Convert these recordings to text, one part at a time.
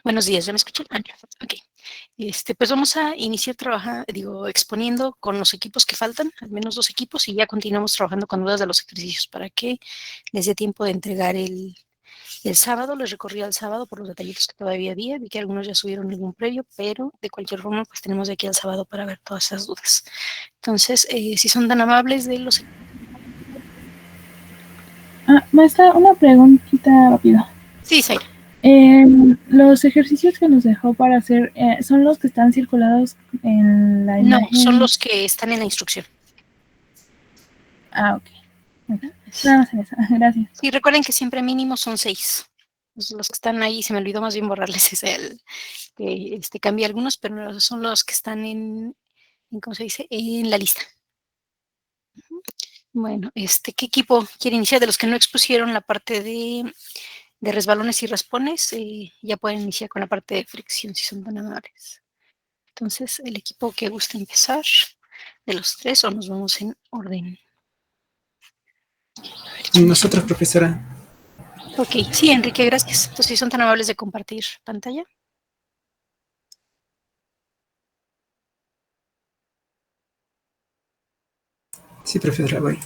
Buenos días, ¿ya me escuchan? Ok. Pues vamos a iniciar exponiendo con los equipos que faltan, al menos 2 equipos, y ya continuamos trabajando con dudas de los ejercicios para que les dé tiempo de entregar el sábado. Les recorría el sábado por los detallitos que todavía había. Vi que algunos ya subieron algún previo, pero de cualquier forma, pues tenemos de aquí al sábado para ver todas esas dudas. Entonces, si son tan amables de los... Maestra, una preguntita rápida. Sí, Zaira. Los ejercicios que nos dejó para hacer son los que están circulados en la imagen. No, son los que están en la instrucción. Ok. Nada más en eso. Gracias. Sí, recuerden que siempre mínimo son 6. Los que están ahí, se me olvidó más bien borrarles que cambié algunos, pero son los que están ¿cómo se dice? En la lista. Bueno, ¿qué equipo quiere iniciar? De los que no expusieron la parte de resbalones y raspones, ya pueden iniciar con la parte de fricción si son tan amables. Entonces, el equipo que gusta empezar, de los 3, o nos vamos en orden. Nosotros, profesora. Ok, sí, Enrique, gracias. Entonces, si son tan amables de compartir pantalla. Sí, profesora, voy.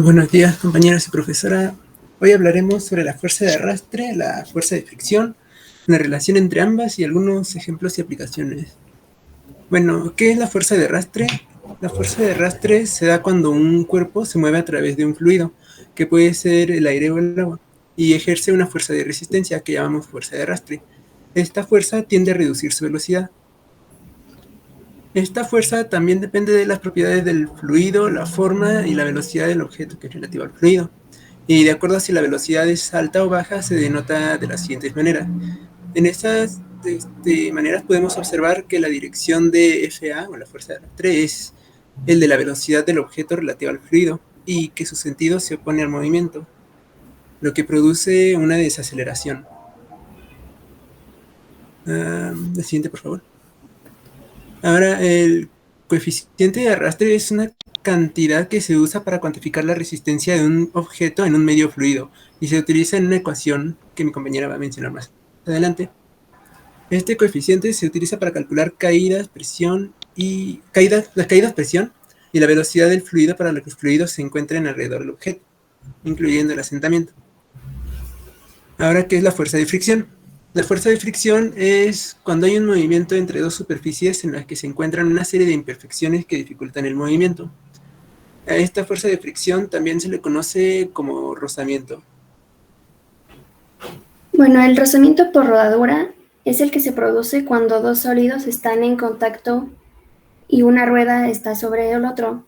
Buenos días, compañeros y profesora. Hoy hablaremos sobre la fuerza de arrastre, la fuerza de fricción, la relación entre ambas y algunos ejemplos y aplicaciones. Bueno, ¿qué es la fuerza de arrastre? La fuerza de arrastre se da cuando un cuerpo se mueve a través de un fluido, que puede ser el aire o el agua, y ejerce una fuerza de resistencia que llamamos fuerza de arrastre. Esta fuerza tiende a reducir su velocidad. Esta fuerza también depende de las propiedades del fluido, la forma y la velocidad del objeto que es relativo al fluido. Y de acuerdo a si la velocidad es alta o baja, se denota de las siguientes maneras. En estas maneras podemos observar que la dirección de FA, o la fuerza de arrastre, es el de la velocidad del objeto relativo al fluido, y que su sentido se opone al movimiento, lo que produce una desaceleración. La siguiente, por favor. Ahora, el coeficiente de arrastre es una cantidad que se usa para cuantificar la resistencia de un objeto en un medio fluido, y se utiliza en una ecuación que mi compañera va a mencionar más adelante. Este coeficiente se utiliza para calcular las caídas, presión y la velocidad del fluido para que los fluidos se encuentren alrededor del objeto, incluyendo el asentamiento. Ahora, ¿qué es la fuerza de fricción? La fuerza de fricción es cuando hay un movimiento entre dos superficies en las que se encuentran una serie de imperfecciones que dificultan el movimiento. A esta fuerza de fricción también se le conoce como rozamiento. Bueno, el rozamiento por rodadura es el que se produce cuando dos sólidos están en contacto y una rueda está sobre el otro.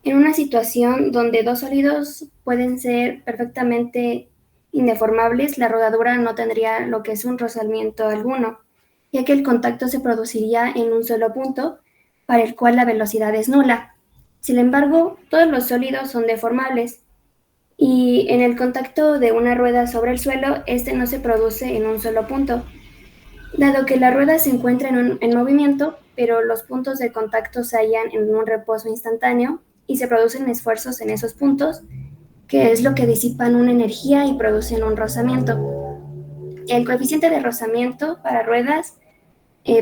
En una situación donde dos sólidos pueden ser perfectamente indeformables, la rodadura no tendría lo que es un rozamiento alguno, ya que el contacto se produciría en un solo punto, para el cual la velocidad es nula. Sin embargo, todos los sólidos son deformables, y en el contacto de una rueda sobre el suelo, este no se produce en un solo punto, dado que la rueda se encuentra en movimiento, pero los puntos de contacto se hallan en un reposo instantáneo y se producen esfuerzos en esos puntos, que es lo que disipan una energía y producen un rozamiento. El coeficiente de rozamiento para ruedas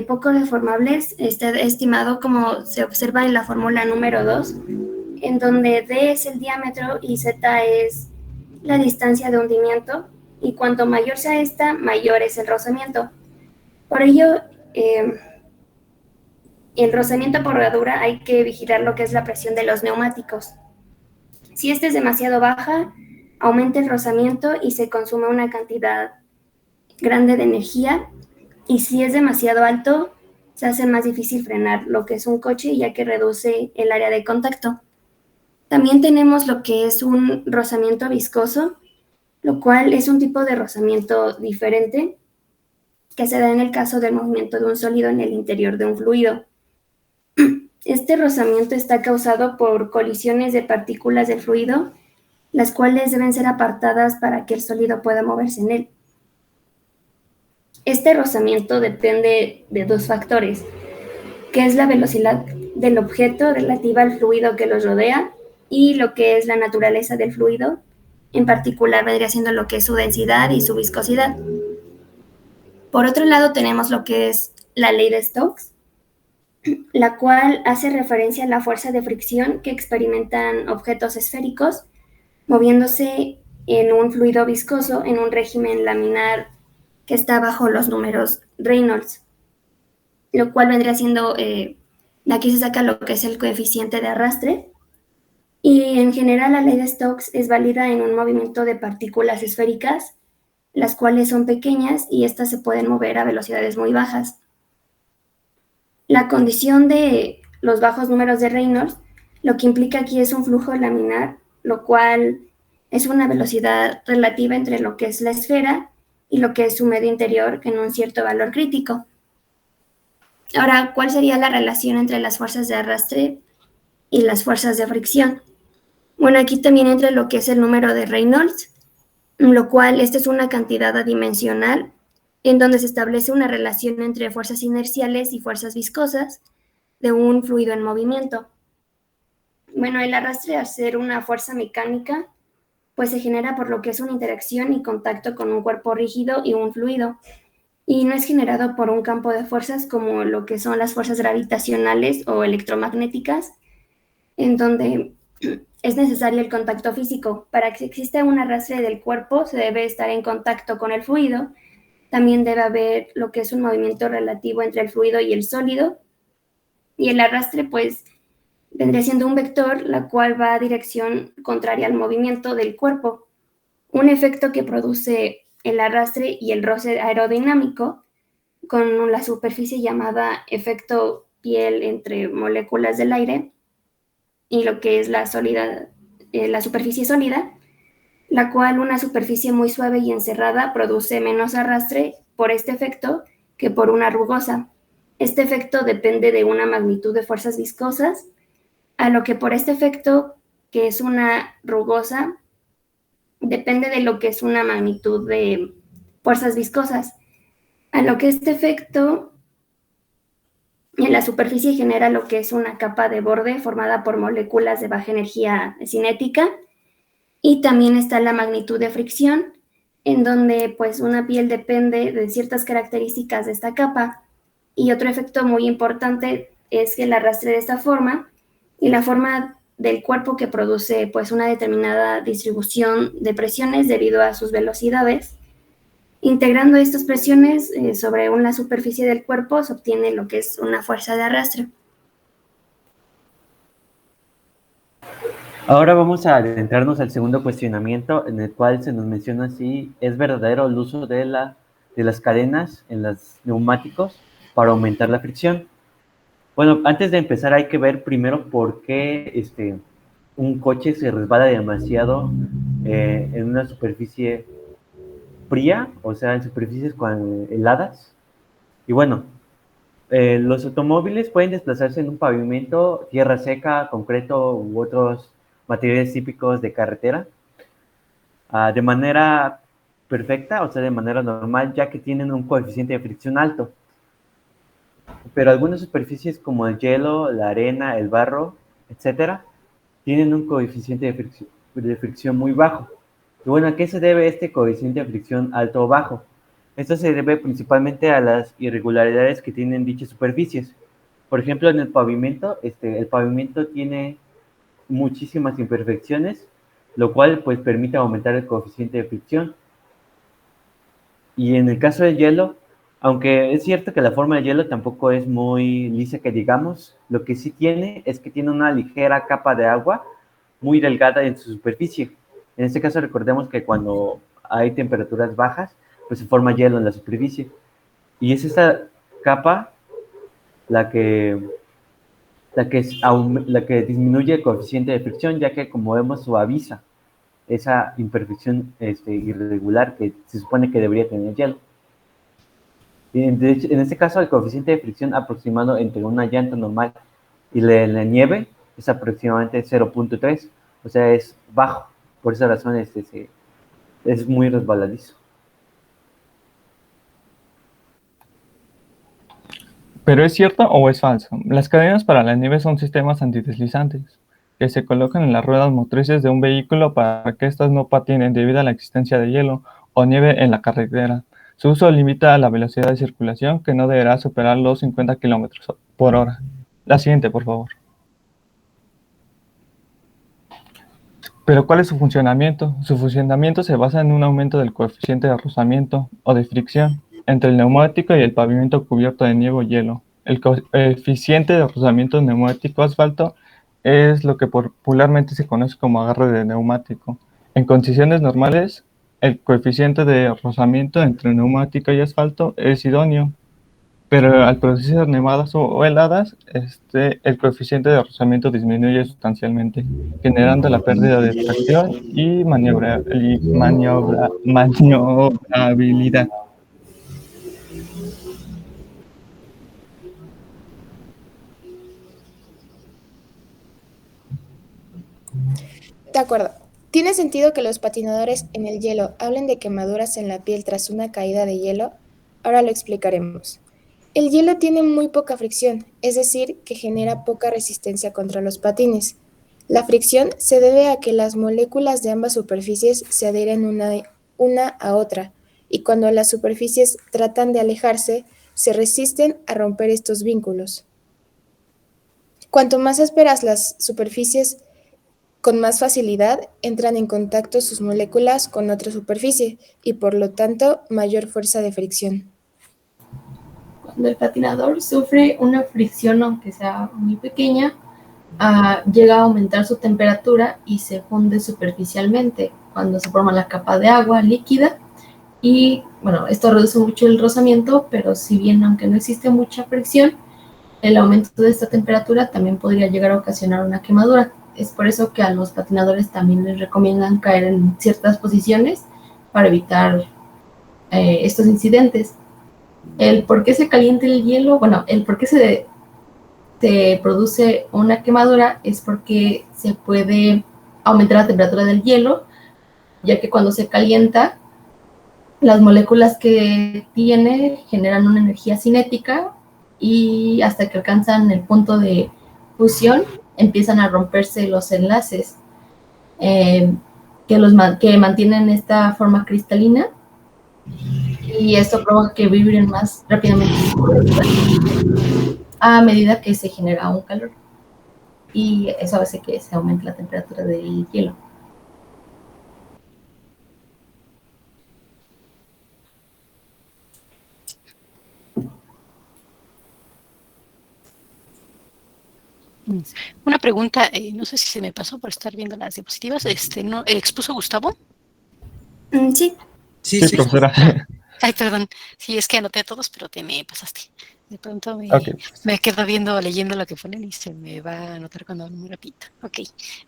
poco deformables está estimado como se observa en la fórmula número 2, en donde D es el diámetro y Z es la distancia de hundimiento, y cuanto mayor sea esta, mayor es el rozamiento. Por ello, el rozamiento por rodadura hay que vigilar lo que es la presión de los neumáticos. Si esta es demasiado baja, aumenta el rozamiento y se consume una cantidad grande de energía, y si es demasiado alto, se hace más difícil frenar lo que es un coche, ya que reduce el área de contacto. También tenemos lo que es un rozamiento viscoso, lo cual es un tipo de rozamiento diferente, que se da en el caso del movimiento de un sólido en el interior de un fluido. Este rozamiento está causado por colisiones de partículas del fluido, las cuales deben ser apartadas para que el sólido pueda moverse en él. Este rozamiento depende de dos factores, que es la velocidad del objeto relativa al fluido que los rodea y lo que es la naturaleza del fluido. En particular vendría siendo lo que es su densidad y su viscosidad. Por otro lado tenemos lo que es la ley de Stokes, la cual hace referencia a la fuerza de fricción que experimentan objetos esféricos moviéndose en un fluido viscoso en un régimen laminar que está bajo los números Reynolds, lo cual vendría siendo, de aquí se saca lo que es el coeficiente de arrastre, y en general la ley de Stokes es válida en un movimiento de partículas esféricas, las cuales son pequeñas y estas se pueden mover a velocidades muy bajas. La condición de los bajos números de Reynolds lo que implica aquí es un flujo laminar, lo cual es una velocidad relativa entre lo que es la esfera y lo que es su medio interior en un cierto valor crítico. Ahora, ¿cuál sería la relación entre las fuerzas de arrastre y las fuerzas de fricción? Bueno, aquí también entra lo que es el número de Reynolds, lo cual esta es una cantidad adimensional en donde se establece una relación entre fuerzas inerciales y fuerzas viscosas de un fluido en movimiento. Bueno, el arrastre, al ser una fuerza mecánica, pues se genera por lo que es una interacción y contacto con un cuerpo rígido y un fluido, y no es generado por un campo de fuerzas como lo que son las fuerzas gravitacionales o electromagnéticas, en donde es necesario el contacto físico. Para que exista un arrastre del cuerpo se debe estar en contacto con el fluido, también debe haber lo que es un movimiento relativo entre el fluido y el sólido, y el arrastre pues vendría siendo un vector, la cual va a dirección contraria al movimiento del cuerpo. Un efecto que produce el arrastre y el roce aerodinámico con la superficie llamada efecto piel entre moléculas del aire y lo que es la superficie sólida, la cual una superficie muy suave y encerrada produce menos arrastre por este efecto que por una rugosa. Este efecto depende de una magnitud de fuerzas viscosas, a lo que por este efecto, que es una rugosa, depende de lo que es una magnitud de fuerzas viscosas, a lo que este efecto en la superficie genera lo que es una capa de borde formada por moléculas de baja energía cinética, y también está la magnitud de fricción, en donde pues una piel depende de ciertas características de esta capa, y otro efecto muy importante es que el arrastre de esta forma y la forma del cuerpo que produce pues una determinada distribución de presiones debido a sus velocidades. Integrando estas presiones sobre una superficie del cuerpo se obtiene lo que es una fuerza de arrastre. Ahora vamos a adentrarnos al segundo cuestionamiento, en el cual se nos menciona si es verdadero el uso de las cadenas en los neumáticos para aumentar la fricción. Bueno, antes de empezar hay que ver primero por qué un coche se resbala demasiado en una superficie fría, o sea, en superficies heladas. Y bueno, los automóviles pueden desplazarse en un pavimento, tierra seca, concreto u otros materiales típicos de carretera de manera perfecta, o sea, de manera normal, ya que tienen un coeficiente de fricción alto. Pero algunas superficies como el hielo, la arena, el barro, etcétera, tienen un coeficiente de fricción muy bajo. Y bueno, ¿a qué se debe este coeficiente de fricción alto o bajo? Esto se debe principalmente a las irregularidades que tienen dichas superficies. Por ejemplo, en el pavimento tiene muchísimas imperfecciones, lo cual pues permite aumentar el coeficiente de fricción. Y en el caso del hielo, aunque es cierto que la forma del hielo tampoco es muy lisa que digamos, lo que sí tiene es que tiene una ligera capa de agua muy delgada en su superficie. En este caso recordemos que cuando hay temperaturas bajas, pues se forma hielo en la superficie. Y es esta capa la que disminuye el coeficiente de fricción, ya que, como vemos, suaviza esa imperfección irregular que se supone que debería tener el hielo. De hecho, en este caso, el coeficiente de fricción aproximado entre una llanta normal y la nieve es aproximadamente 0.3, o sea, es bajo. Por esa razón es muy resbaladizo. ¿Pero es cierto o es falso? Las cadenas para la nieve son sistemas antideslizantes que se colocan en las ruedas motrices de un vehículo para que éstas no patinen debido a la existencia de hielo o nieve en la carretera. Su uso limita la velocidad de circulación, que no deberá superar los 50 kilómetros por hora. La siguiente, por favor. ¿Pero cuál es su funcionamiento? Su funcionamiento se basa en un aumento del coeficiente de rozamiento o de fricción entre el neumático y el pavimento cubierto de nieve o hielo. El coeficiente de rozamiento neumático asfalto es lo que popularmente se conoce como agarre de neumático. En condiciones normales, el coeficiente de rozamiento entre neumático y asfalto es idóneo, pero al producirse nevadas o heladas, el coeficiente de rozamiento disminuye sustancialmente, generando la pérdida de tracción y maniobrabilidad. De acuerdo. ¿Tiene sentido que los patinadores en el hielo hablen de quemaduras en la piel tras una caída de hielo? Ahora lo explicaremos. El hielo tiene muy poca fricción, es decir, que genera poca resistencia contra los patines. La fricción se debe a que las moléculas de ambas superficies se adhieren una a otra, y cuando las superficies tratan de alejarse, se resisten a romper estos vínculos. Cuanto más ásperas las superficies, con más facilidad entran en contacto sus moléculas con otra superficie y por lo tanto mayor fuerza de fricción. Cuando el patinador sufre una fricción, aunque sea muy pequeña, llega a aumentar su temperatura y se funde superficialmente cuando se forma la capa de agua líquida. Y bueno, esto reduce mucho el rozamiento, pero si bien aunque no existe mucha fricción, el aumento de esta temperatura también podría llegar a ocasionar una quemadura. Es por eso que a los patinadores también les recomiendan caer en ciertas posiciones para evitar estos incidentes. El por qué se calienta el hielo, bueno, el por qué se produce una quemadura es porque se puede aumentar la temperatura del hielo, ya que cuando se calienta, las moléculas que tiene generan una energía cinética y hasta que alcanzan el punto de fusión empiezan a romperse los enlaces que mantienen esta forma cristalina, y esto provoca que vibren más rápidamente a medida que se genera un calor, y eso hace que se aumente la temperatura del hielo. Una pregunta, no sé si se me pasó por estar viendo las diapositivas. ¿No expuso Gustavo? Sí. Sí. Profesora. Ay, perdón. Sí, es que anoté a todos, pero te me pasaste. De pronto Okay. me quedo leyendo lo que ponen y se me va a anotar cuando hablo muy rápido. Ok.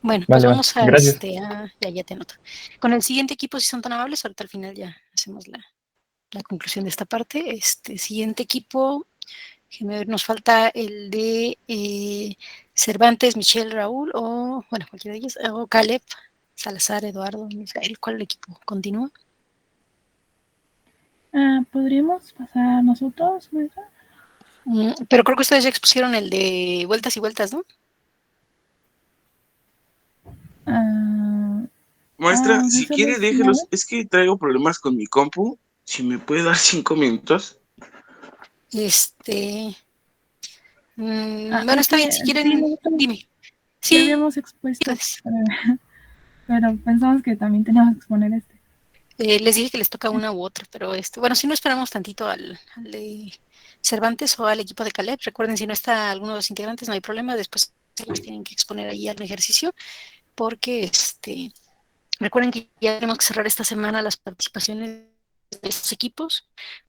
Bueno, Vale, pues vamos gracias. ya te anoto. Con el siguiente equipo, si son tan amables, ahorita al final ya hacemos la conclusión de esta parte. Siguiente equipo, nos falta el de Cervantes, Michelle, Raúl, o bueno, cualquiera de ellos, o Caleb, Salazar, Eduardo, Misael. ¿Cuál equipo continúa? ¿Podríamos pasar nosotros, ¿verdad? Pero creo que ustedes ya expusieron el de vueltas y vueltas, ¿no? Maestra, si ¿solo quiere, es déjelos. finales? Es que traigo problemas con mi compu. Si me puede dar 5 minutos. Bueno, Es está bien, que si sí, quieren, nosotros dime. ya Sí, habíamos expuesto, gracias. pero pensamos que también teníamos que exponer este. Les dije que les toca una u otra, pero bueno, si no esperamos tantito al de Cervantes o al equipo de Caleb, recuerden, si no está alguno de los integrantes, no hay problema, después ellos tienen que exponer ahí al ejercicio, porque recuerden que ya tenemos que cerrar esta semana las participaciones de estos equipos,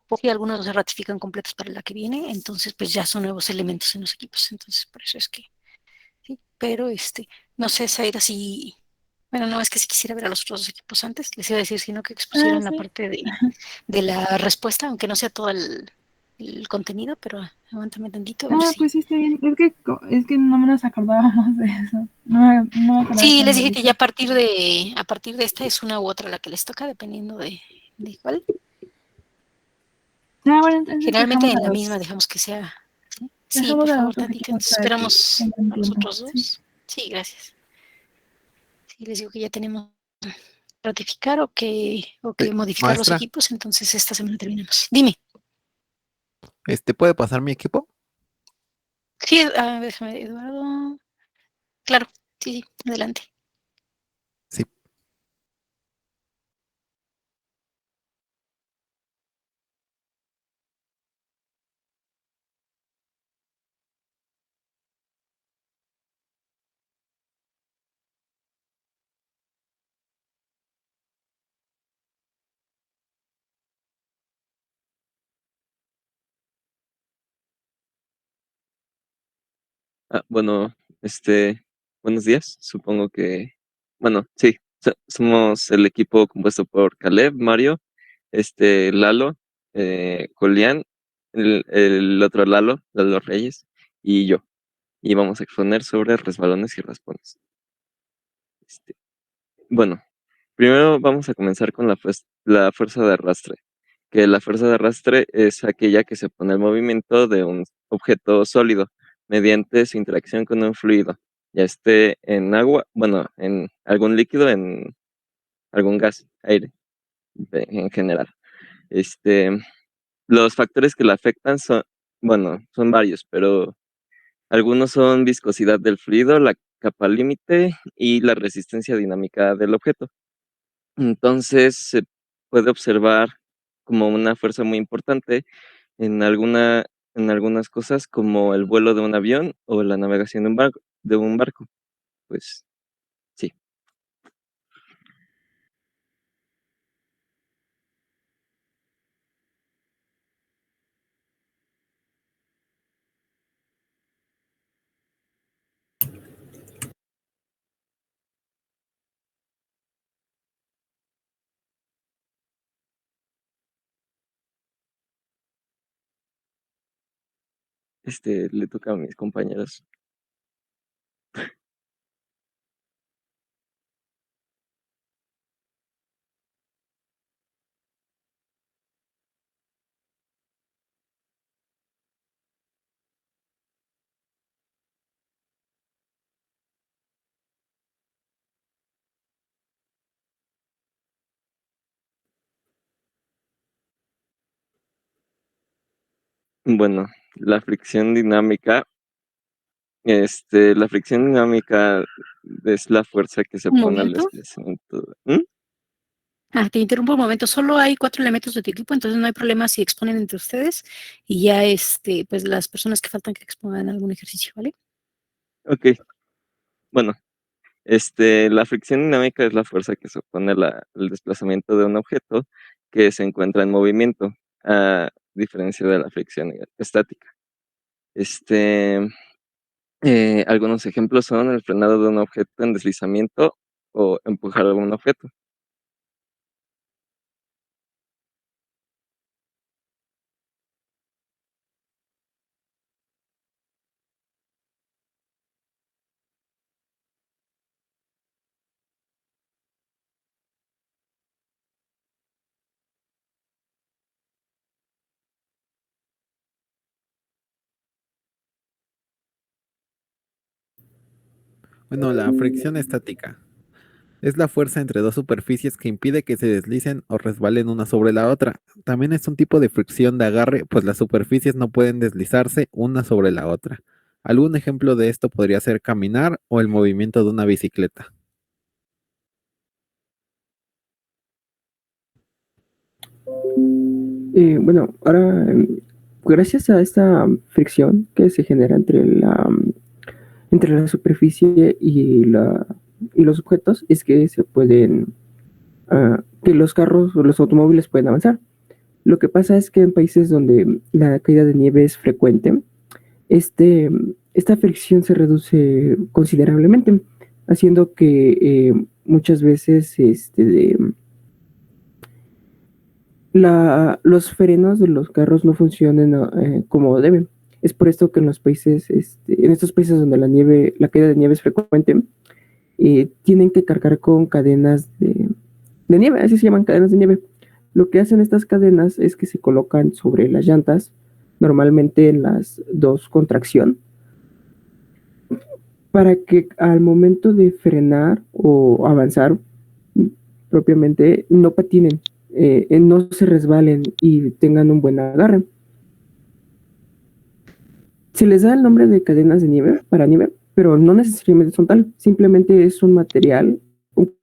porque algunos se ratifican completos para la que viene, entonces pues ya son nuevos elementos en los equipos, entonces por eso es que sí, pero no sé, Zaira, si bueno, no, es que si quisiera ver a los otros dos equipos antes, les iba a decir, sino que expusieran la Sí. parte de la respuesta, aunque no sea todo el contenido, pero aguántame tantito. A ver Ah, si. pues sí, está bien. Es que no nos acordábamos de eso. No me acordaba Sí, que les me dije que ya dicho. a partir de esta es una u otra la que les toca, dependiendo de cuál. Ah, bueno, entonces Generalmente en la misma dejamos que sea. Sí, sí, por dejamos a los favor, otros tantito. equipos Entonces para que esperamos tengan a los tiempo. otros Sí. dos. Sí, gracias. Sí, les digo que ya tenemos ratificar o que modificar los Maestra, equipos, entonces esta semana terminamos. Dime. ¿puede pasar mi equipo? Sí, déjame, Eduardo. Claro, sí, sí, adelante. Sí. Bueno, buenos días. Supongo que, bueno, sí, somos el equipo compuesto por Caleb, Mario, Lalo, Julián, el otro Lalo Reyes, y yo. Y vamos a exponer sobre resbalones y raspones. Este, bueno, primero vamos a comenzar con la fuerza de arrastre, que la fuerza de arrastre es aquella que se pone al movimiento de un objeto sólido mediante su interacción con un fluido, ya esté en agua, bueno, en algún líquido, en algún gas, aire, en general. Este, los factores que la afectan son, bueno, son varios, pero algunos son viscosidad del fluido, la capa límite y la resistencia dinámica del objeto. Entonces, se puede observar como una fuerza muy importante en en algunas cosas como el vuelo de un avión o la navegación de un barco. Pues sí, le toca a mis compañeros. Bueno, la fricción dinámica, la fricción dinámica es la fuerza que se Un pone al momento. desplazamiento. Te interrumpo un momento. Solo hay 4 elementos de tu equipo, entonces no hay problema si exponen entre ustedes y ya pues las personas que faltan que expongan algún ejercicio, ¿vale? Ok, bueno, la fricción dinámica es la fuerza que se opone al desplazamiento de un objeto que se encuentra en movimiento, a diferencia de la fricción estática. Algunos ejemplos son el frenado de un objeto en deslizamiento o empujar algún objeto. Bueno, la fricción estática es la fuerza entre dos superficies que impide que se deslicen o resbalen una sobre la otra. También es un tipo de fricción de agarre, pues las superficies no pueden deslizarse una sobre la otra. Algún ejemplo de esto podría ser caminar o el movimiento de una bicicleta. Bueno, ahora, gracias a esta fricción que se genera entre la superficie y los objetos, es que que los carros o los automóviles pueden avanzar. Lo que pasa es que en países donde la caída de nieve es frecuente, este, esta fricción se reduce considerablemente, haciendo que muchas veces los frenos de los carros no funcionan como deben. Es por esto que en los países, en estos países donde la caída de nieve es frecuente, tienen que cargar con cadenas de nieve, así se llaman, cadenas de nieve. Lo que hacen estas cadenas es que se colocan sobre las llantas, normalmente en las dos con tracción, para que al momento de frenar o avanzar propiamente no patinen, no se resbalen y tengan un buen agarre. Se les da el nombre de cadenas de nieve para nieve, pero no necesariamente son tal, simplemente es un material,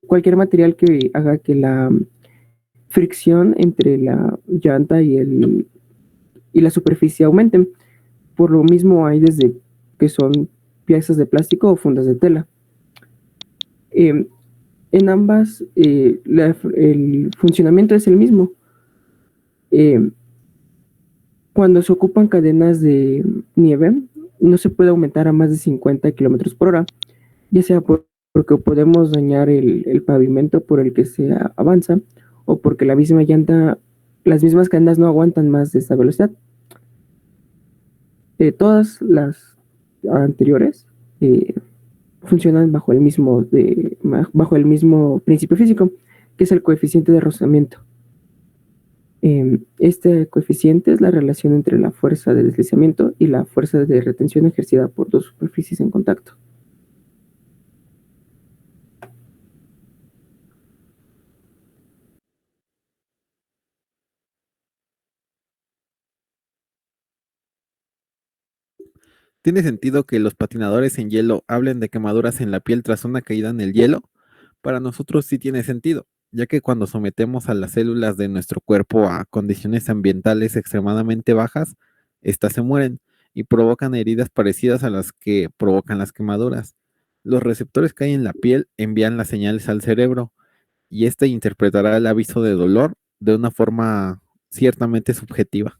cualquier material que haga que la fricción entre la llanta y la superficie aumenten. Por lo mismo hay desde que son piezas de plástico o fundas de tela. En ambas el funcionamiento es el mismo. Cuando se ocupan cadenas de nieve, no se puede aumentar a más de 50 kilómetros por hora, ya sea porque podemos dañar el pavimento por el que se avanza o porque las mismas cadenas no aguantan más de esta velocidad. Todas las anteriores funcionan bajo el mismo principio físico, que es el coeficiente de rozamiento. Este coeficiente es la relación entre la fuerza de deslizamiento y la fuerza de retención ejercida por dos superficies en contacto. ¿Tiene sentido que los patinadores en hielo hablen de quemaduras en la piel tras una caída en el hielo? Para nosotros sí tiene sentido, ya que cuando sometemos a las células de nuestro cuerpo a condiciones ambientales extremadamente bajas, éstas se mueren y provocan heridas parecidas a las que provocan las quemaduras. Los receptores que hay en la piel envían las señales al cerebro y éste interpretará el aviso de dolor de una forma ciertamente subjetiva.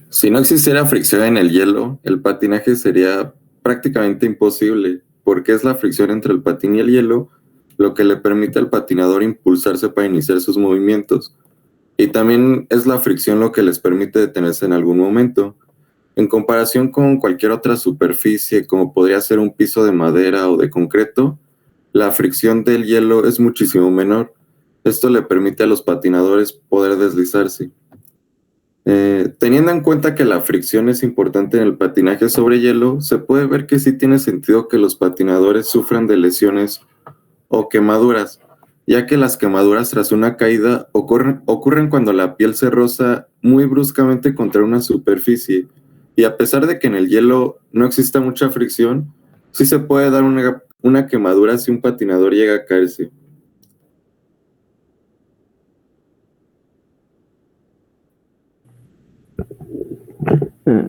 Si no existiera fricción en el hielo, el patinaje sería prácticamente imposible, porque es la fricción entre el patín y el hielo lo que le permite al patinador impulsarse para iniciar sus movimientos. Y también es la fricción lo que les permite detenerse en algún momento. En comparación con cualquier otra superficie, como podría ser un piso de madera o de concreto, la fricción del hielo es muchísimo menor. Esto le permite a los patinadores poder deslizarse. Teniendo en cuenta que la fricción es importante en el patinaje sobre hielo, se puede ver que sí tiene sentido que los patinadores sufran de lesiones o quemaduras, ya que las quemaduras tras una caída ocurren cuando la piel se roza muy bruscamente contra una superficie, y a pesar de que en el hielo no exista mucha fricción, sí se puede dar una quemadura si un patinador llega a caerse.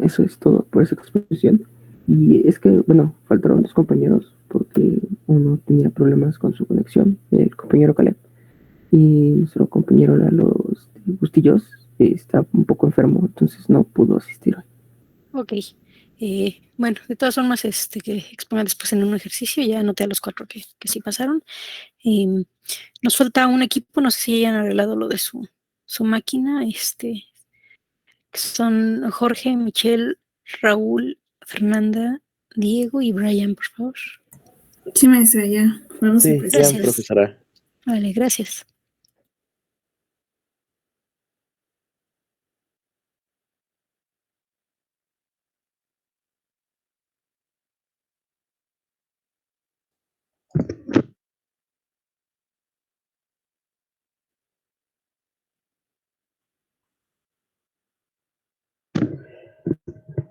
Eso es todo por esa exposición. Y es que, bueno, faltaron dos compañeros porque uno tenía problemas con su conexión, el compañero Caleb, y nuestro compañero Lalo Bustillos está un poco enfermo, entonces no pudo asistir hoy. Ok. Bueno, de todas formas, que exponga después en un ejercicio, ya anoté a los 4 que sí pasaron. Nos falta un equipo, no sé si hayan arreglado lo de su máquina, que son Jorge, Michelle, Raúl, Fernanda, Diego y Brian, por favor. Sí, maestra, ya. Vamos a Sí, empezar. ya, profesora. Vale, gracias.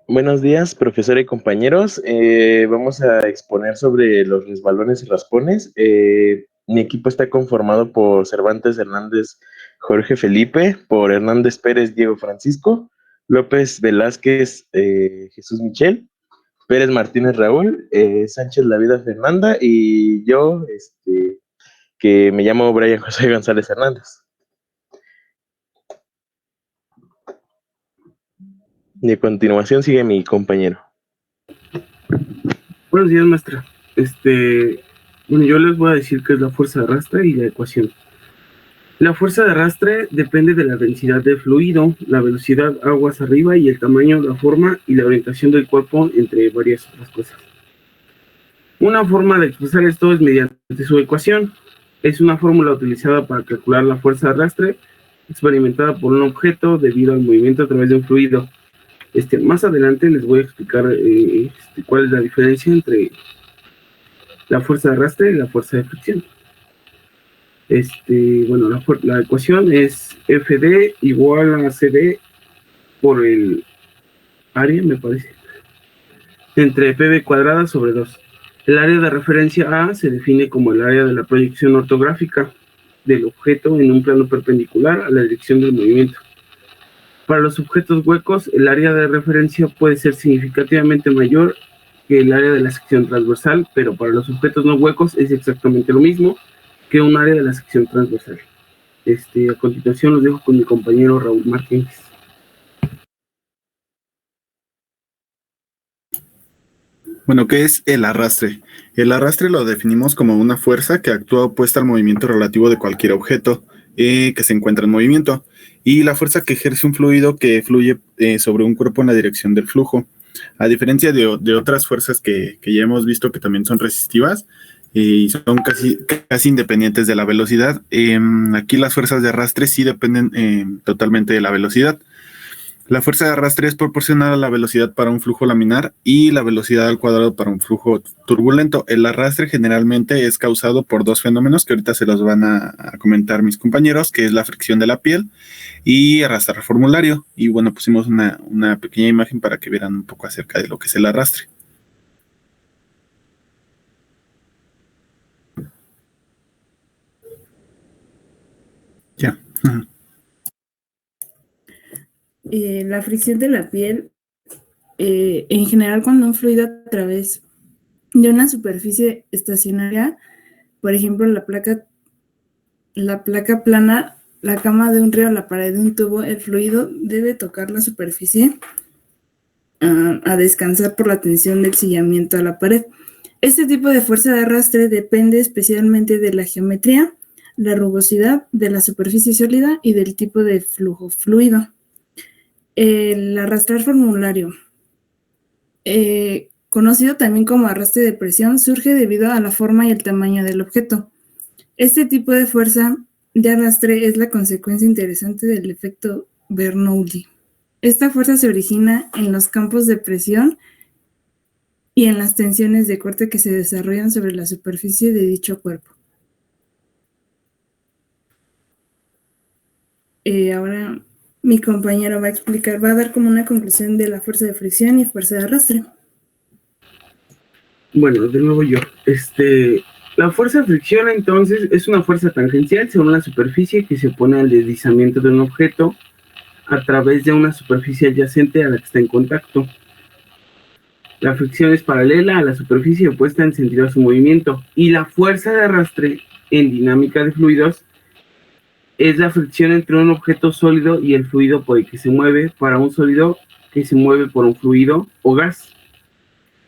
Buenos días, profesora y compañeros. Vamos a exponer sobre los resbalones y raspones. Mi equipo está conformado por Cervantes Hernández Jorge Felipe, por Hernández Pérez Diego Francisco, López Velázquez Jesús Michel, Pérez Martínez Raúl, Sánchez La Vida Fernanda y yo, que me llamo Brian José González Hernández. Y a continuación sigue mi compañero. Buenos días, maestra. Bueno, yo les voy a decir qué es la fuerza de arrastre y la ecuación. La fuerza de arrastre depende de la densidad del fluido, la velocidad aguas arriba y el tamaño, la forma y la orientación del cuerpo, entre varias otras cosas. Una forma de expresar esto es mediante su ecuación. Es una fórmula utilizada para calcular la fuerza de arrastre experimentada por un objeto debido al movimiento a través de un fluido. Más adelante les voy a explicar cuál es la diferencia entre la fuerza de arrastre y la fuerza de fricción. Bueno, la ecuación es FD igual a CD por el área, me parece, entre PB cuadrada sobre 2. El área de referencia A se define como el área de la proyección ortográfica del objeto en un plano perpendicular a la dirección del movimiento. Para los objetos huecos, el área de referencia puede ser significativamente mayor que el área de la sección transversal, pero para los objetos no huecos es exactamente lo mismo que un área de la sección transversal. A continuación los dejo con mi compañero Raúl Martínez. Bueno, ¿qué es el arrastre? El arrastre lo definimos como una fuerza que actúa opuesta al movimiento relativo de cualquier objeto que se encuentra en movimiento, y la fuerza que ejerce un fluido que fluye sobre un cuerpo en la dirección del flujo. A diferencia de otras fuerzas que ya hemos visto que también son resistivas y son casi independientes de la velocidad, aquí las fuerzas de arrastre sí dependen totalmente de la velocidad. La fuerza de arrastre es proporcional a la velocidad para un flujo laminar y la velocidad al cuadrado para un flujo turbulento. El arrastre generalmente es causado por dos fenómenos que ahorita se los van a comentar mis compañeros, que es la fricción de la piel y arrastrar formulario. Y bueno, pusimos una pequeña imagen para que vieran un poco acerca de lo que es el arrastre. Ya. La fricción de la piel, en general, cuando un fluido a través de una superficie estacionaria, por ejemplo, la placa plana, la cama de un río, la pared de un tubo, el fluido debe tocar la superficie a descansar por la tensión del sillamiento a la pared. Este tipo de fuerza de arrastre depende especialmente de la geometría, la rugosidad de la superficie sólida y del tipo de flujo fluido. El arrastrar formulario, conocido también como arrastre de presión, surge debido a la forma y el tamaño del objeto. Este tipo de fuerza de arrastre es la consecuencia interesante del efecto Bernoulli. Esta fuerza se origina en los campos de presión y en las tensiones de corte que se desarrollan sobre la superficie de dicho cuerpo. Ahora mi compañero va a dar como una conclusión de la fuerza de fricción y fuerza de arrastre. Bueno, de nuevo yo. La fuerza de fricción, entonces, es una fuerza tangencial sobre una superficie que se opone al deslizamiento de un objeto a través de una superficie adyacente a la que está en contacto. La fricción es paralela a la superficie opuesta en sentido a su movimiento. Y la fuerza de arrastre en dinámica de fluidos es la fricción entre un objeto sólido y el fluido por el que se mueve, para un sólido que se mueve por un fluido o gas.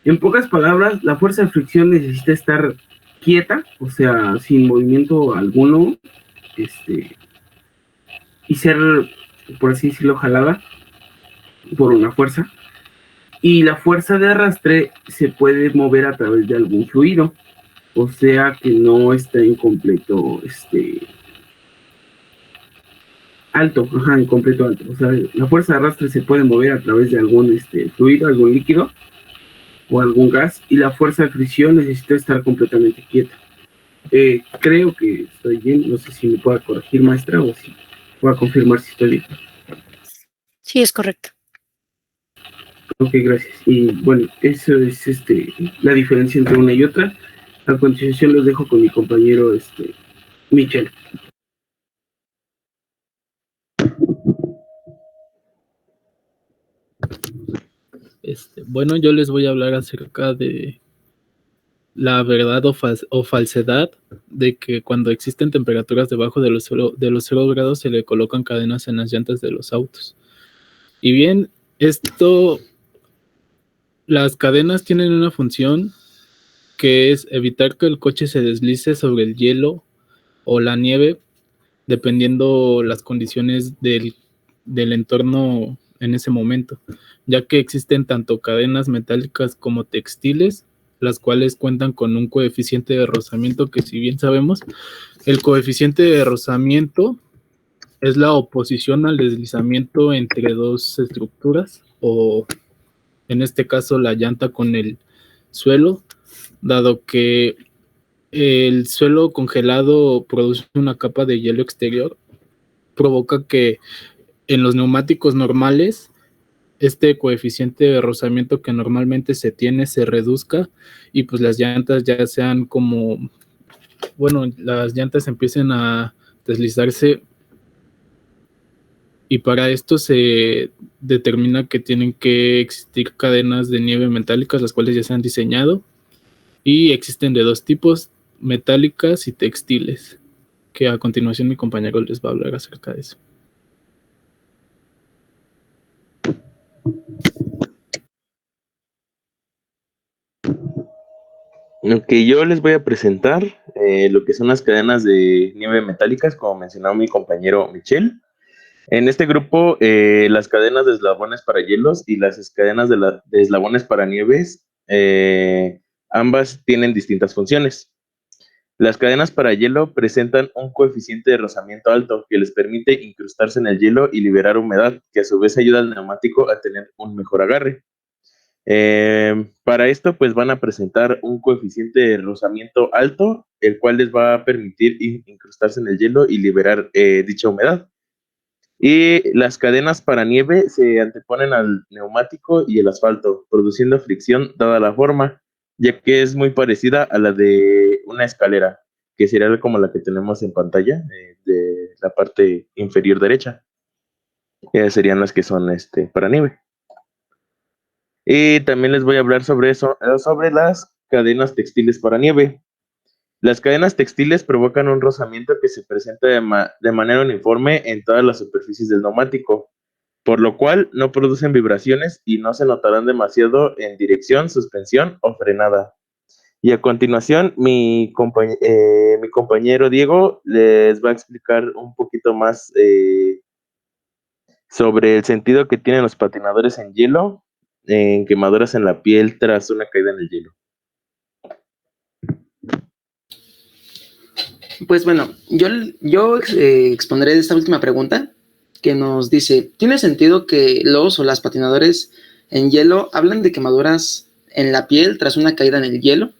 En pocas palabras, la fuerza de fricción necesita estar quieta, o sea, sin movimiento alguno, y ser, por así decirlo, jalada por una fuerza. Y la fuerza de arrastre se puede mover a través de algún fluido, o sea que no está en completo alto, en completo alto. O sea, la fuerza de arrastre se puede mover a través de algún fluido, algún líquido o algún gas, y la fuerza de fricción necesita estar completamente quieta. Creo que estoy bien, no sé si me pueda corregir, maestra, o si pueda confirmar si estoy bien. Sí, es correcto. Ok, gracias. Y bueno, eso es la diferencia entre una y otra. A continuación los dejo con mi compañero Michel. Bueno, yo les voy a hablar acerca de la verdad o falsedad de que cuando existen temperaturas debajo de los 0 grados se le colocan cadenas en las llantas de los autos. Y bien, las cadenas tienen una función que es evitar que el coche se deslice sobre el hielo o la nieve, dependiendo las condiciones del entorno en ese momento, ya que existen tanto cadenas metálicas como textiles, las cuales cuentan con un coeficiente de rozamiento que, si bien sabemos, el coeficiente de rozamiento es la oposición al deslizamiento entre dos estructuras, o en este caso la llanta con el suelo, dado que el suelo congelado produce una capa de hielo exterior, provoca que en los neumáticos normales este coeficiente de rozamiento que normalmente se tiene se reduzca y pues las llantas ya sean como, bueno, las llantas empiecen a deslizarse, y para esto se determina que tienen que existir cadenas de nieve metálicas, las cuales ya se han diseñado, y existen de dos tipos, metálicas y textiles, que a continuación mi compañero les va a hablar acerca de eso. Ok, yo les voy a presentar lo que son las cadenas de nieve metálicas, como mencionó mi compañero Michel. En este grupo, las cadenas de eslabones para hielos y las cadenas de eslabones para nieves, ambas tienen distintas funciones. Las cadenas para hielo presentan un coeficiente de rozamiento alto que les permite incrustarse en el hielo y liberar humedad, que a su vez ayuda al neumático a tener un mejor agarre. Para esto, pues van a presentar un coeficiente de rozamiento alto, el cual les va a permitir incrustarse en el hielo y liberar dicha humedad. Y las cadenas para nieve se anteponen al neumático y el asfalto, produciendo fricción dada la forma, ya que es muy parecida a la de una escalera, que sería como la que tenemos en pantalla, de la parte inferior derecha. Serían las que son para nieve. Y también les voy a hablar sobre eso, sobre las cadenas textiles para nieve. Las cadenas textiles provocan un rozamiento que se presenta de manera uniforme en todas las superficies del neumático, por lo cual no producen vibraciones y no se notarán demasiado en dirección, suspensión o frenada. Y a continuación, mi compañero Diego les va a explicar un poquito más sobre el sentido que tienen los patinadores en hielo, en quemaduras en la piel tras una caída en el hielo. Pues bueno, yo expondré esta última pregunta que nos dice, ¿tiene sentido que los o las patinadores en hielo hablan de quemaduras en la piel tras una caída en el hielo?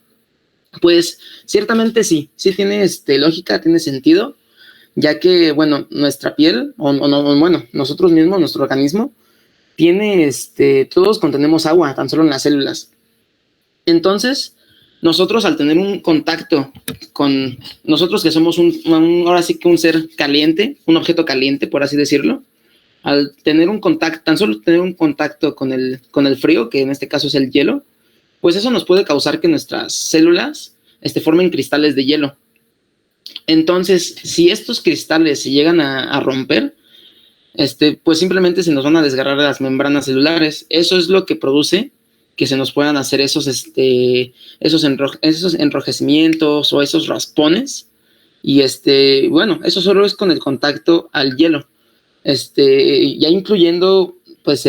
Pues ciertamente sí tiene lógica, tiene sentido, ya que, bueno, nuestra piel, bueno, nosotros mismos, nuestro organismo, tiene, todos contenemos agua, tan solo en las células. Entonces, nosotros al tener un contacto con nosotros, que somos ahora sí que un ser caliente, un objeto caliente, por así decirlo, al tener un contacto, tan solo tener un contacto con el frío, que en este caso es el hielo, pues eso nos puede causar que nuestras células formen cristales de hielo. Entonces, si estos cristales se llegan a romper, pues simplemente se nos van a desgarrar las membranas celulares. Eso es lo que produce que se nos puedan hacer esos enrojecimientos o esos raspones. Y bueno, eso solo es con el contacto al hielo. Ya incluyendo, pues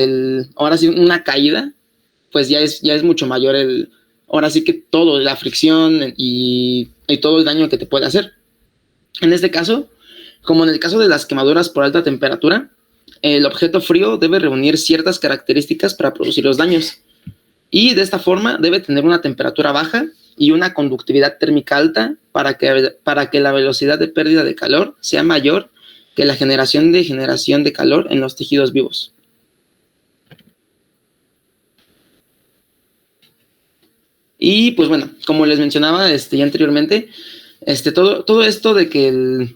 ahora sí, una caída, pues ya es mucho mayor ahora sí que todo, la fricción y todo el daño que te puede hacer. En este caso, como en el caso de las quemaduras por alta temperatura, el objeto frío debe reunir ciertas características para producir los daños. Y de esta forma debe tener una temperatura baja y una conductividad térmica alta para que la velocidad de pérdida de calor sea mayor que la generación de calor en los tejidos vivos. Y pues bueno, como les mencionaba ya anteriormente, todo esto de que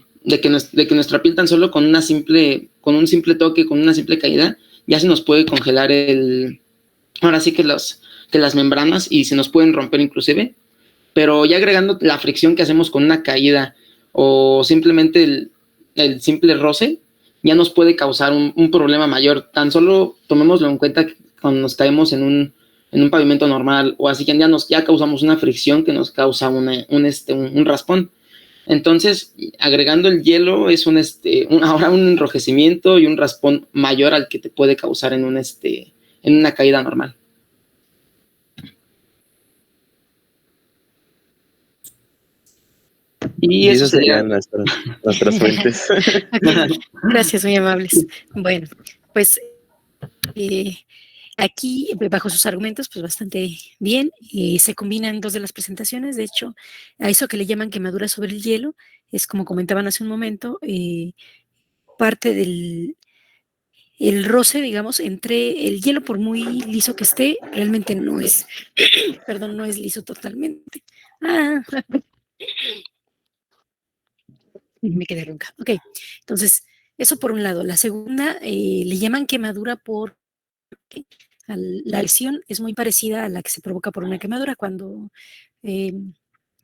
nuestra piel tan solo con un simple toque, con una simple caída, ya se nos puede congelar ahora sí que las membranas y se nos pueden romper inclusive, pero ya agregando la fricción que hacemos con una caída o simplemente el simple roce, ya nos puede causar un problema mayor. Tan solo tomémoslo en cuenta que cuando nos caemos en en un pavimento normal o así, ya causamos una fricción que nos causa un raspón. Entonces, agregando el hielo es ahora un enrojecimiento y un raspón mayor al que te puede causar en una caída normal. Y eso esas serían nuestras fuentes. Okay. Gracias, muy amables. Bueno, pues aquí, bajo sus argumentos, pues bastante bien. Se combinan dos de las presentaciones. De hecho, a eso que le llaman quemadura sobre el hielo, es como comentaban hace un momento, parte del el roce, digamos, entre el hielo, por muy liso que esté, realmente no es, perdón, no es liso totalmente. Me quedé ronca. Ok, entonces, eso por un lado. La segunda, le llaman quemadura por la lesión es muy parecida a la que se provoca por una quemadura cuando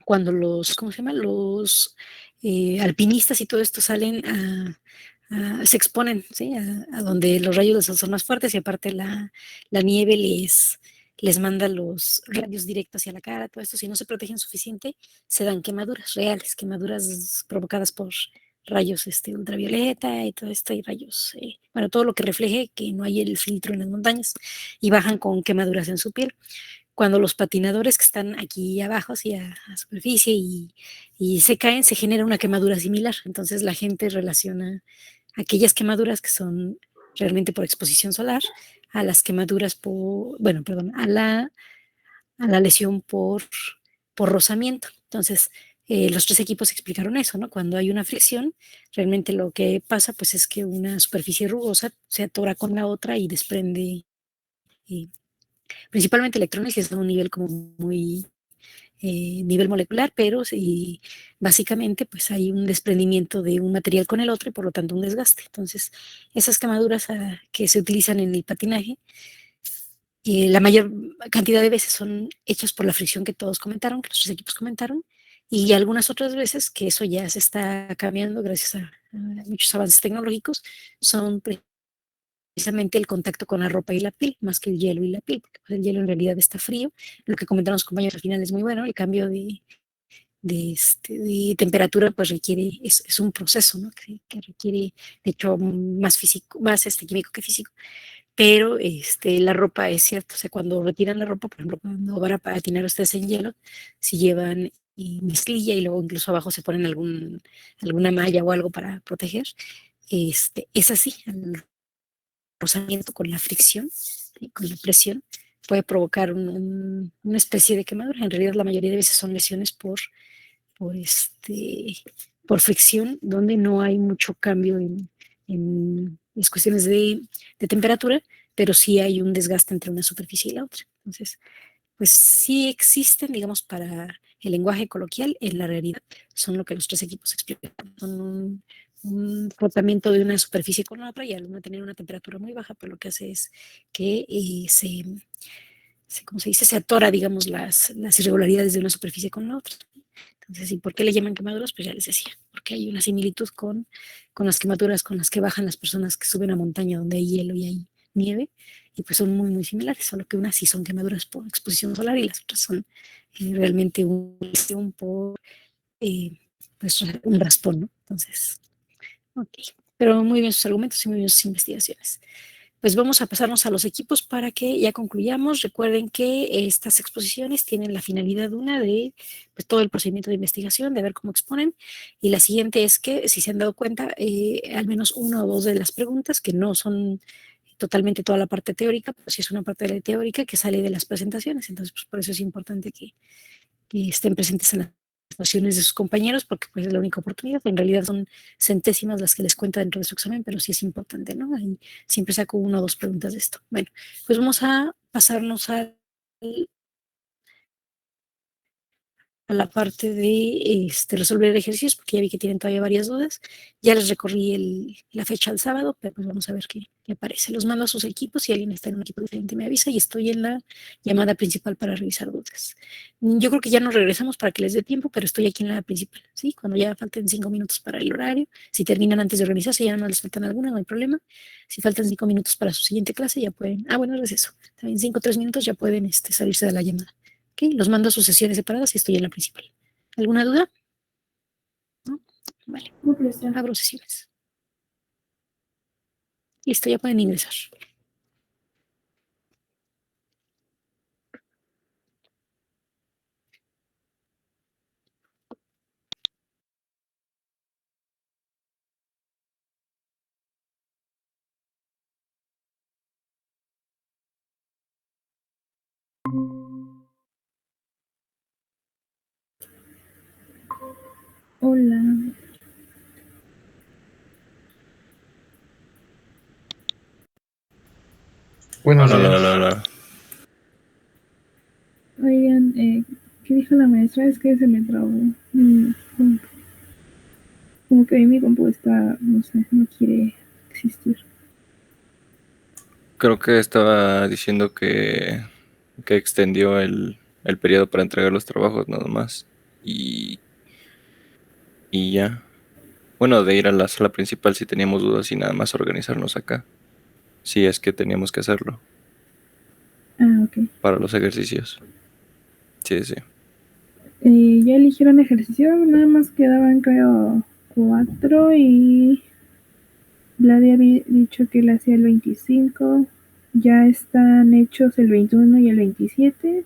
los, ¿cómo se llama? Los alpinistas y todo esto salen se exponen, ¿sí? A donde los rayos del sol son más fuertes y aparte la nieve les manda los rayos directos hacia la cara, todo esto. Si no se protegen suficiente, se dan quemaduras reales, quemaduras provocadas por rayos ultravioleta y todo esto, y rayos, bueno, todo lo que refleje que no hay el filtro en las montañas, y bajan con quemaduras en su piel. Cuando los patinadores que están aquí abajo, hacia la superficie, y se caen, se genera una quemadura similar. Entonces la gente relaciona aquellas quemaduras que son realmente por exposición solar a las quemaduras a la lesión por rozamiento. Entonces, los tres equipos explicaron eso, ¿no? Cuando hay una fricción, realmente lo que pasa pues es que una superficie rugosa se atora con la otra y desprende principalmente electrones, y es a un nivel como muy nivel molecular, pero sí, básicamente pues hay un desprendimiento de un material con el otro y por lo tanto un desgaste. Entonces, esas quemaduras que se utilizan en el patinaje, la mayor cantidad de veces son hechas por la fricción que todos comentaron, que los tres equipos comentaron, y algunas otras veces, que eso ya se está cambiando gracias a muchos avances tecnológicos, son precisamente el contacto con la ropa y la piel, más que el hielo y la piel, porque pues, el hielo en realidad está frío. Lo que comentaron los compañeros al final es muy bueno. El cambio de temperatura pues es un proceso, ¿no? que requiere, de hecho, más físico, más químico que físico. Pero la ropa es cierto, o sea, cuando retiran la ropa, por ejemplo, cuando van a patinar ustedes en hielo, si llevan mezclilla y luego incluso abajo se ponen alguna malla o algo para proteger, es así, el rozamiento con la fricción, ¿sí? Con la presión, puede provocar una especie de quemadura. En realidad la mayoría de veces son lesiones por fricción, donde no hay mucho cambio en las cuestiones de temperatura, pero sí hay un desgaste entre una superficie y la otra. Entonces, pues sí existen, digamos, para el lenguaje coloquial. En la realidad son lo que los tres equipos explican. Son un frotamiento de una superficie con la otra, y al no tener una temperatura muy baja, pues lo que hace es que ¿cómo se dice? Se atora, digamos, las irregularidades de una superficie con la otra. Entonces, ¿y por qué le llaman quemaduras? Pues ya les decía, porque hay una similitud con las quemaduras con las que bajan las personas que suben a montaña donde hay hielo y hay nieve, y pues son muy, muy similares, solo que unas sí son quemaduras por exposición solar y las otras son realmente por pues, un raspón, ¿no? Entonces, ok, pero muy bien sus argumentos y muy bien sus investigaciones. Pues vamos a pasarnos a los equipos para que ya concluyamos. Recuerden que estas exposiciones tienen la finalidad de pues, todo el procedimiento de investigación, de ver cómo exponen, y la siguiente es que, si se han dado cuenta, al menos una o dos de las preguntas, que no son totalmente toda la parte teórica, pero sí es una parte de la teórica que sale de las presentaciones. Entonces, pues por eso es importante que estén presentes en las presentaciones de sus compañeros, porque pues es la única oportunidad. En realidad son centésimas las que les cuenta dentro de su examen, pero sí es importante, ¿no? Y siempre saco una o dos preguntas de esto. Bueno, pues vamos a pasarnos al a la parte de resolver ejercicios, porque ya vi que tienen todavía varias dudas. Ya les recorrí la fecha del sábado, pero pues vamos a ver qué aparece. Los mando a sus equipos. Si alguien está en un equipo diferente, me avisa y estoy en la llamada principal para revisar dudas. Yo creo que ya nos regresamos para que les dé tiempo, pero estoy aquí en la principal, ¿sí? Cuando ya falten 5 minutos para el horario, si terminan antes de organizarse, ya no les faltan alguna, no hay problema. Si faltan 5 minutos para su siguiente clase, ya pueden, bueno, es eso. También 5 o 3 minutos ya pueden salirse de la llamada. ¿Ok? Los mando a sus sesiones separadas y estoy en la principal. ¿Alguna duda? ¿No? Vale. Abro sesiones. Listo, ya pueden ingresar. Hola. Buenos Hola, días. hola, hola. Oigan, ¿qué dijo la maestra? Es que se me trabó. Como que mi compu está, no sé, no quiere existir. Creo que estaba diciendo que extendió el periodo para entregar los trabajos nada más. Y ya. Bueno, de ir a la sala principal si teníamos dudas y nada más organizarnos acá. Si es que teníamos que hacerlo Ok. para los ejercicios. Sí, sí. Ya eligieron ejercicio, nada más quedaban creo 4 y Vladi había dicho que él hacía el 25. Ya están hechos el 21 y el 27.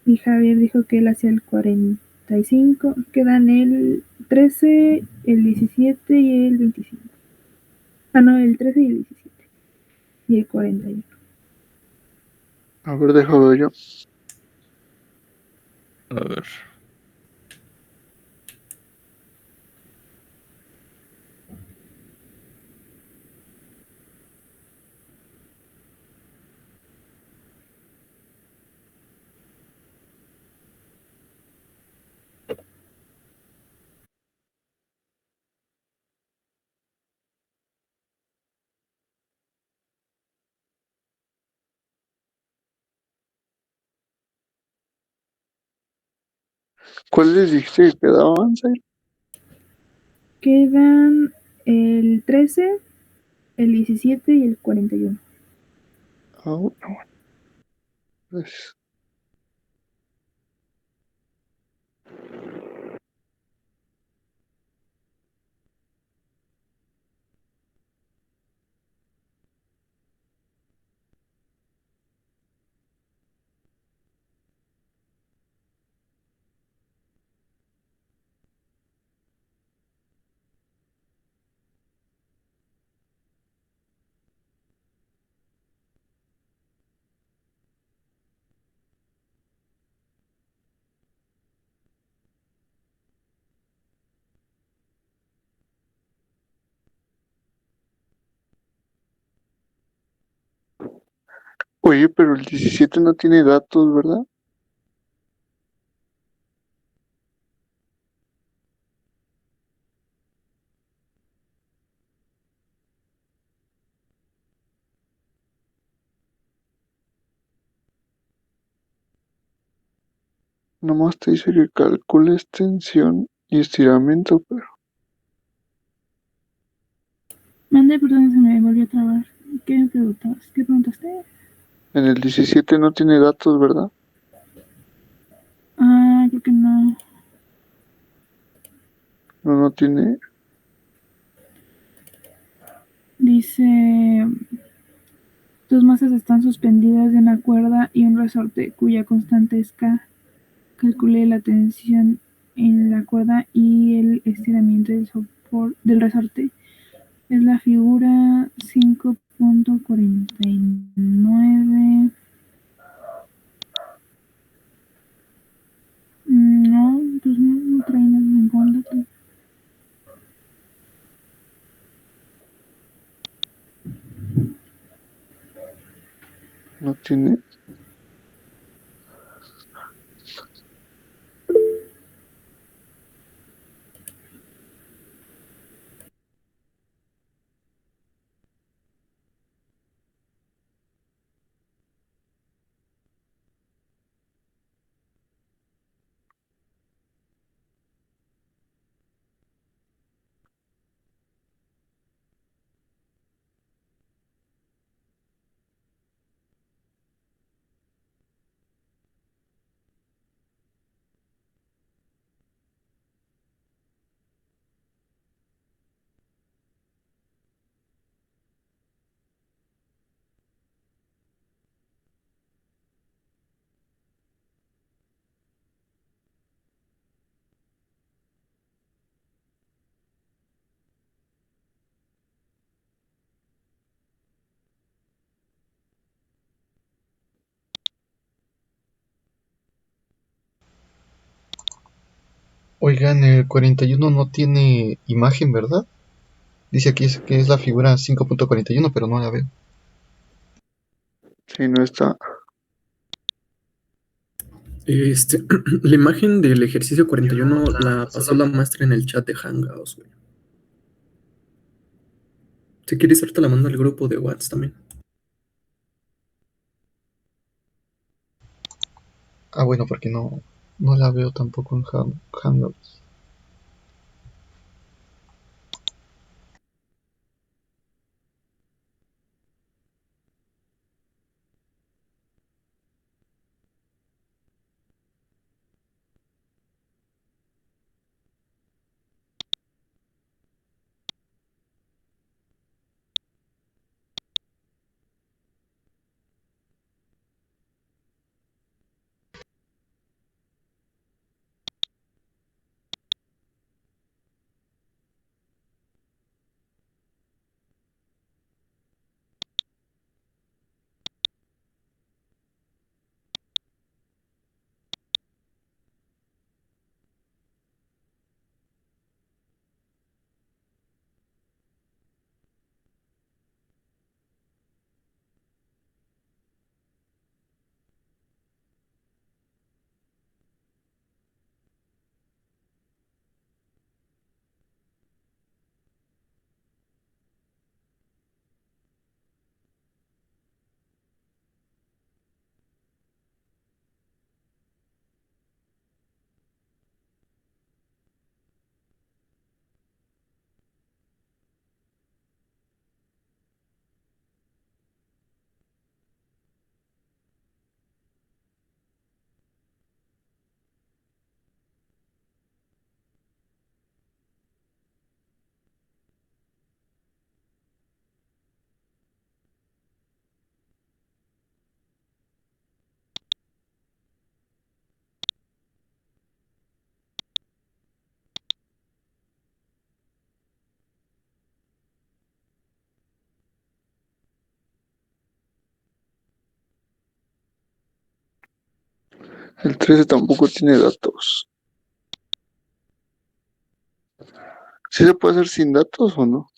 Y Javier dijo que él hacía el 45. Quedan el 13, el 17 y el 25. No, el 13 y el 17. Y el 41. A ver, déjame ver yo. A ver. ¿Cuáles dijiste que quedaban, Zair? Quedan el 13, el 17 y el 41. Bueno. Pues, oye, pero el 17 no tiene datos, ¿verdad? Nomás te dice que calcula extensión y estiramiento, pero Mande, perdón, se me volvió a trabar. ¿Qué me preguntabas? ¿Qué preguntaste? en el 17 no tiene datos, ¿verdad? Creo que no. No tiene. Dice, tus masas están suspendidas de una cuerda y un resorte cuya constante es K. Calcule la tensión en la cuerda y el estiramiento del resorte. Es la figura 5.49. No, pues no trae ningún dato. No tiene. Oigan, el 41 no tiene imagen, ¿verdad? Dice aquí que es la figura 5.41, pero no la veo. Sí, no está. La imagen del ejercicio 41 la pasó la maestra en el chat de Hangouts, güey. Si quieres, ahorita la mando al grupo de WhatsApp también. Ah, bueno, porque no la veo tampoco en Hangouts. El 13 tampoco tiene datos. ¿Sí se puede hacer sin datos o no?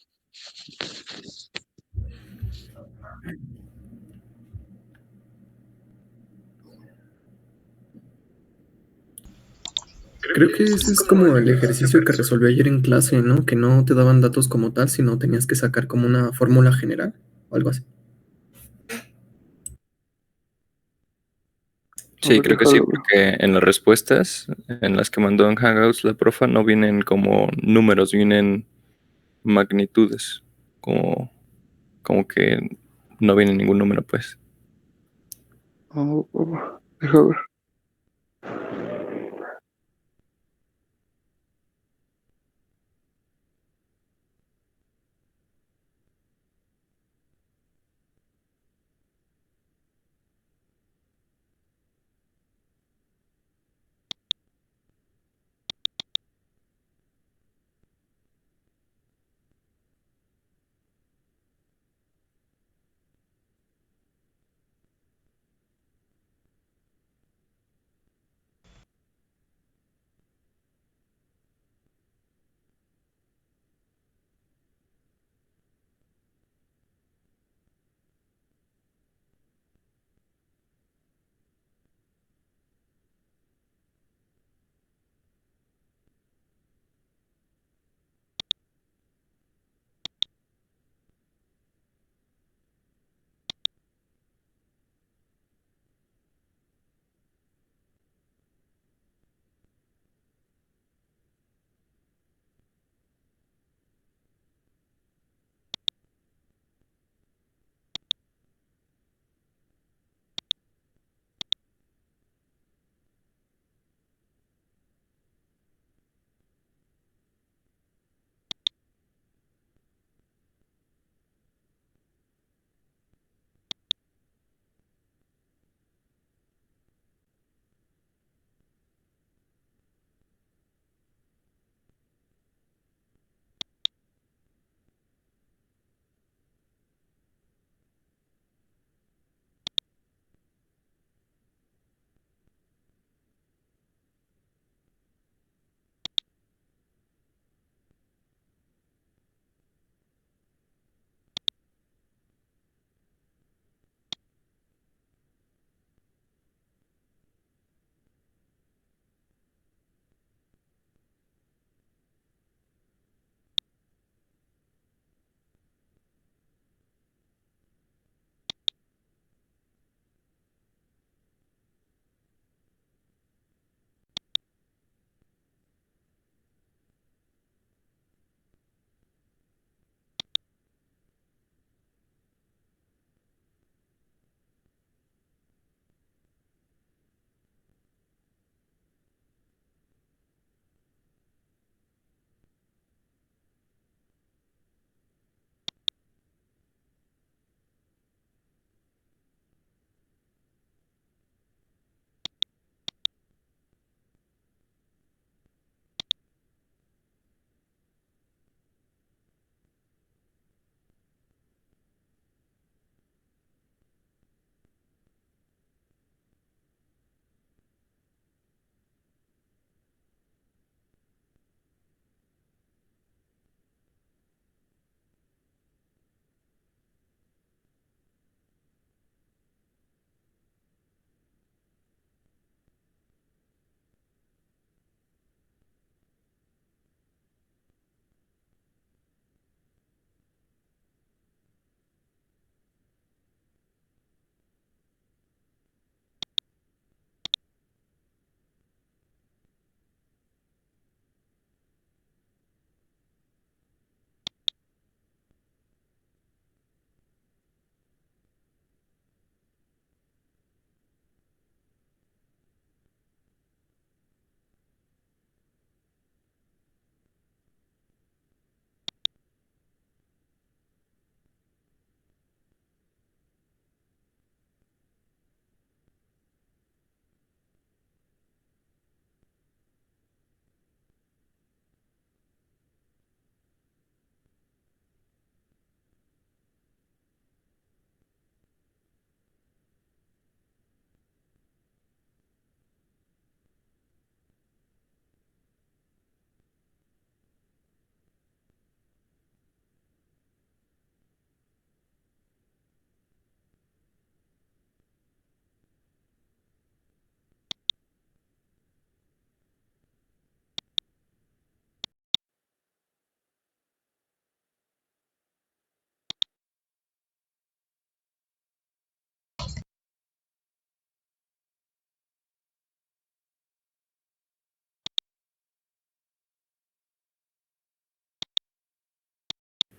Creo que ese es como el ejercicio que resolví ayer en clase, ¿no? Que no te daban datos como tal, sino tenías que sacar como una fórmula general o algo así. Sí, creo que sí, porque en las respuestas en las que mandó en Hangouts la profa no vienen como números, vienen magnitudes, como que no viene ningún número, pues. Deja ver.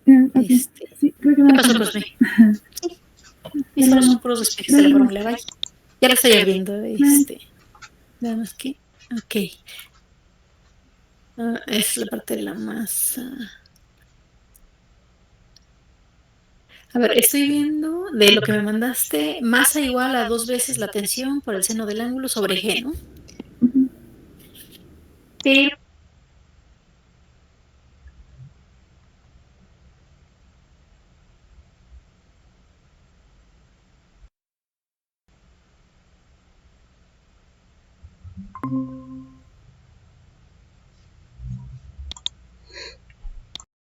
Ok. Sí, creo que ¿Qué no. pasó, Cosme? Mis ojos son puros espejos de la fórmula, bye. Ya la estoy abriendo, nada más que, ok. Es la parte de la masa. A ver, estoy viendo de lo que me mandaste, masa igual a 2 veces la tensión por el seno del ángulo sobre G, ¿no? Pero